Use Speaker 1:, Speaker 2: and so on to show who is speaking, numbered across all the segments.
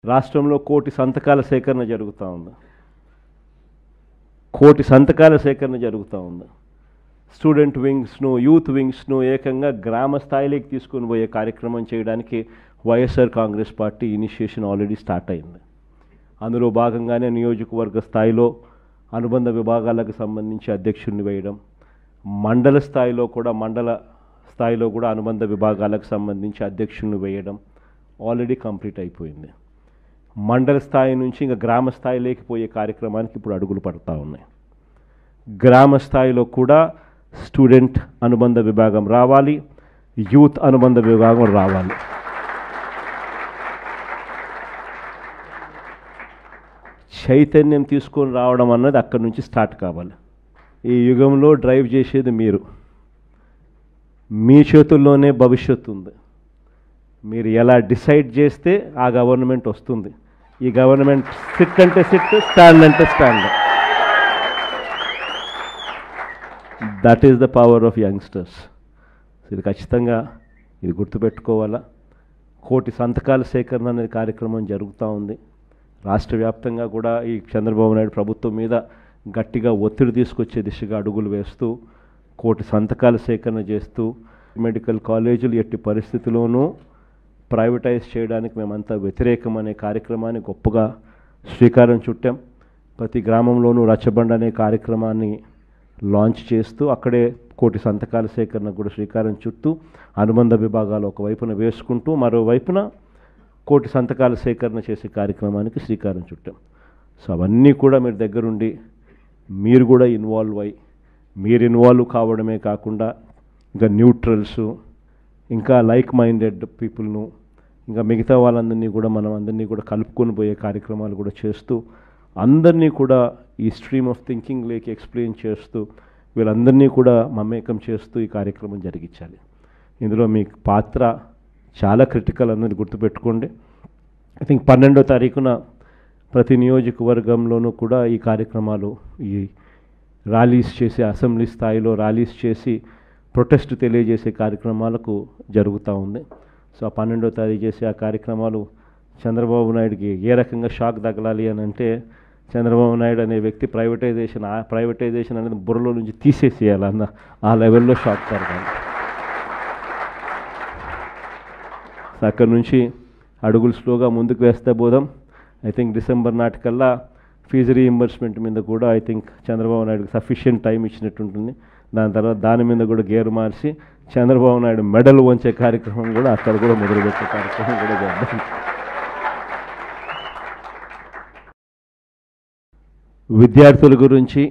Speaker 1: రాష్ట్రంలో కోటి సంతకాల సేకరణ జరుగుతూ ఉంది. కోటి సంతకాల సేకరణ జరుగుతూ ఉంది. స్టూడెంట్ వింగ్స్ను, యూత్ వింగ్స్ను ఏకంగా గ్రామ స్థాయిలోకి తీసుకొని పోయే కార్యక్రమం చేయడానికి YSR Congress party initiation already start అయింది. అందులో భాగంగానే నియోజకవర్గ స్థాయిలో అనుబంధ విభాగాలకు సంబంధించి అధ్యక్షుడిని వేయడం, మండల స్థాయిలో కూడా అనుబంధ విభాగాలకు సంబంధించి అధ్యక్షుడిని వేయడం ఆల్రెడీ కంప్లీట్ అయిపోయింది. మండల స్థాయి నుంచి ఇంకా గ్రామ స్థాయిలోకి పోయే కార్యక్రమానికి ఇప్పుడు అడుగులు పడుతూ ఉన్నాయి. గ్రామ స్థాయిలో కూడా స్టూడెంట్ అనుబంధ విభాగం రావాలి, యూత్ అనుబంధ విభాగం రావాలి. చైతన్యం తీసుకొని రావడం అన్నది అక్కడి నుంచి స్టార్ట్ కావాలి. ఈ యుగంలో డ్రైవ్ చేసేది మీరు. మీ చేతుల్లోనే భవిష్యత్తు ఉంది. మీరు ఎలా డిసైడ్ చేస్తే ఆ గవర్నమెంట్ వస్తుంది. ఈ గవర్నమెంట్ సిట్ అంటే సిట్, స్టాండ్ అంటే stand. That is the power of youngsters. ఇది ఖచ్చితంగా ఇది గుర్తుపెట్టుకోవాలా. కోటి సంతకాల సేకరణ అనేది కార్యక్రమం జరుగుతూ ఉంది. రాష్ట్ర వ్యాప్తంగా కూడా ఈ చంద్రబాబు నాయుడు ప్రభుత్వం మీద గట్టిగా ఒత్తిడి తీసుకొచ్చే దిశగా అడుగులు వేస్తూ కోటి సంతకాల సేకరణ చేస్తూ మెడికల్ కాలేజీలు ఎట్టి పరిస్థితుల్లోనూ ప్రైవేటైజ్ చేయడానికి మేమంతా వ్యతిరేకం అనే కార్యక్రమాన్ని గొప్పగా శ్రీకారం చుట్టాం. ప్రతి గ్రామంలోనూ రచ్చబండ అనే కార్యక్రమాన్ని లాంచ్ చేస్తూ అక్కడే కోటి సంతకాల సేకరణ కూడా శ్రీకారం చుట్టూ అనుబంధ విభాగాలు ఒకవైపున వేసుకుంటూ మరోవైపున కోటి సంతకాల సేకరణ చేసే కార్యక్రమానికి శ్రీకారం చుట్టాం. సో అవన్నీ కూడా మీరు దగ్గరుండి మీరు కూడా ఇన్వాల్వ్ అయ్యి, మీరు ఇన్వాల్వ్ కావడమే కాకుండా ఇంకా న్యూట్రల్స్, ఇంకా లైక్ మైండెడ్ పీపుల్ను, ఇంకా మిగతా వాళ్ళందరినీ కూడా మనం అందరినీ కూడా కలుపుకొని పోయే కార్యక్రమాలు కూడా చేస్తూ అందరినీ కూడా ఈ స్ట్రీమ్ ఆఫ్ థింకింగ్ లేకి ఎక్స్ప్లెయిన్ చేస్తూ వీళ్ళందరినీ కూడా మమేకం చేస్తూ ఈ కార్యక్రమం జరిగించాలి. ఇందులో మీ పాత్ర చాలా క్రిటికల్ అన్నది గుర్తుపెట్టుకోండి. ఐ థింక్ 12వ తారీఖున ప్రతి నియోజకవర్గంలోనూ కూడా ఈ కార్యక్రమాలు, ఈ ర్యాలీస్ చేసి, అసెంబ్లీ స్థాయిలో ర్యాలీస్ చేసి ప్రొటెస్ట్ తెలియజేసే కార్యక్రమాలకు జరుగుతూ ఉంది. సో ఆ 12వ తారీఖు చేసే ఆ కార్యక్రమాలు చంద్రబాబు నాయుడుకి ఏ రకంగా షాక్ తగలాలి అని అంటే, చంద్రబాబు నాయుడు అనే వ్యక్తి ప్రైవేటైజేషన్ అనేది బుర్రలో నుంచి తీసేసేయాలన్న ఆ లెవెల్లో షాక్ తగలాలి. అక్కడి నుంచి అడుగులు స్లోగా ముందుకు వేస్తే పోదాం. ఐ థింక్ డిసెంబర్ నాటికల్లా ఫీజు రీయింబర్స్మెంట్ మీద కూడా ఐ థింక్ చంద్రబాబు నాయుడుకి సఫిషియెంట్ టైం ఇచ్చినట్టు ఉంటుంది. దాని తర్వాత దాని మీద కూడా గేరు మార్చి చంద్రబాబు నాయుడు మెడల్ వంచే కార్యక్రమం కూడా అక్కడ కూడా మొదలుపెట్టే కార్యక్రమం కూడా చేద్దాం. విద్యార్థుల గురించి,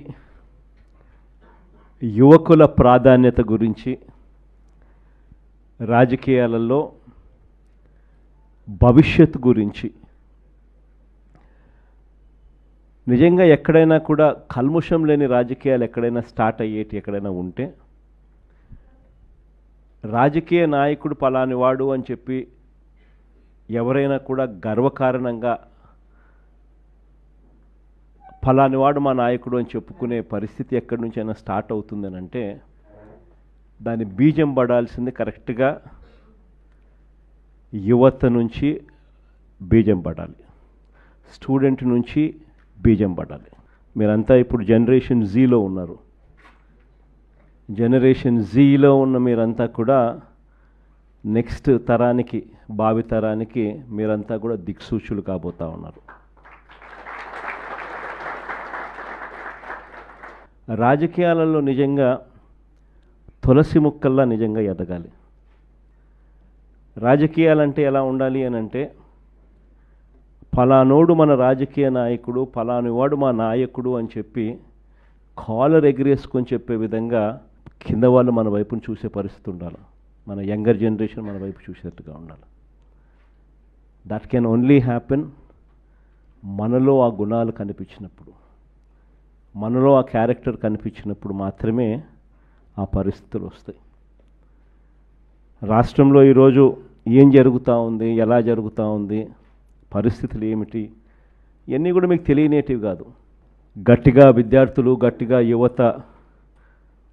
Speaker 1: యువకుల ప్రాధాన్యత గురించి, రాజకీయాలలో భవిష్యత్తు గురించి నిజంగా ఎక్కడైనా కూడా కల్ముషం లేని రాజకీయాలు ఎక్కడైనా స్టార్ట్ అయ్యేటి ఎక్కడైనా ఉంటే, రాజకీయ నాయకుడు పలానివాడు అని చెప్పి ఎవరైనా కూడా గర్వకారణంగా ఫలానివాడు మా నాయకుడు అని చెప్పుకునే పరిస్థితి ఎక్కడి నుంచి అయినా స్టార్ట్ అవుతుందని అంటే, దాని బీజం పడాల్సింది కరెక్ట్గా యువత నుంచి బీజం పడాలి, స్టూడెంట్ నుంచి బీజం పడాలి. మీరంతా ఇప్పుడు జనరేషన్ జీలో ఉన్నారు. జనరేషన్ జీలో ఉన్న మీరంతా కూడా నెక్స్ట్ తరానికి, భావి తరానికి మీరంతా కూడా దిక్సూచులు కాబోతూ ఉన్నారు. రాజకీయాలలో నిజంగా తులసి ముక్కల్లా నిజంగా ఎదగాలి. రాజకీయాలంటే ఎలా ఉండాలి అని అంటే, ఫలానోడు మన రాజకీయ నాయకుడు, ఫలానివాడు మా నాయకుడు అని చెప్పి కాలర్ ఎగిరేసుకొని చెప్పే విధంగా కింద వాళ్ళు మన వైపును చూసే పరిస్థితి ఉండాలి. మన యంగర్ జనరేషన్ మన వైపు చూసేట్టుగా ఉండాలి. దట్ కెన్ ఓన్లీ హ్యాపెన్ మనలో ఆ గుణాలు కనిపించినప్పుడు, మనలో ఆ క్యారెక్టర్ కనిపించినప్పుడు మాత్రమే ఆ పరిస్థితులు వస్తాయి. రాష్ట్రంలో ఈరోజు ఏం జరుగుతూ ఉంది, ఎలా జరుగుతూ ఉంది, పరిస్థితులు ఏమిటి, ఇవన్నీ కూడా మీకు తెలియనేటివి కాదు. గట్టిగా విద్యార్థులు, గట్టిగా యువత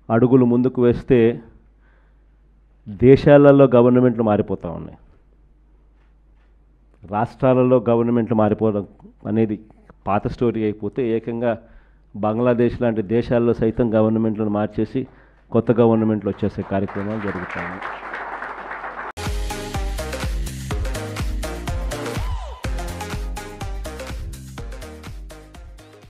Speaker 1: అడుగులు ముందుకు వేస్తే దేశాలలో గవర్నమెంట్లు మారిపోతూ ఉన్నాయి. రాష్ట్రాలలో గవర్నమెంట్లు మారిపోవడం అనేది పాత స్టోరీ అయిపోతే ఏకంగా బంగ్లాదేశ్ లాంటి దేశాల్లో సైతం గవర్నమెంట్లను మార్చేసి కొత్త గవర్నమెంట్లు వచ్చేసే కార్యక్రమాలు జరుగుతాయి.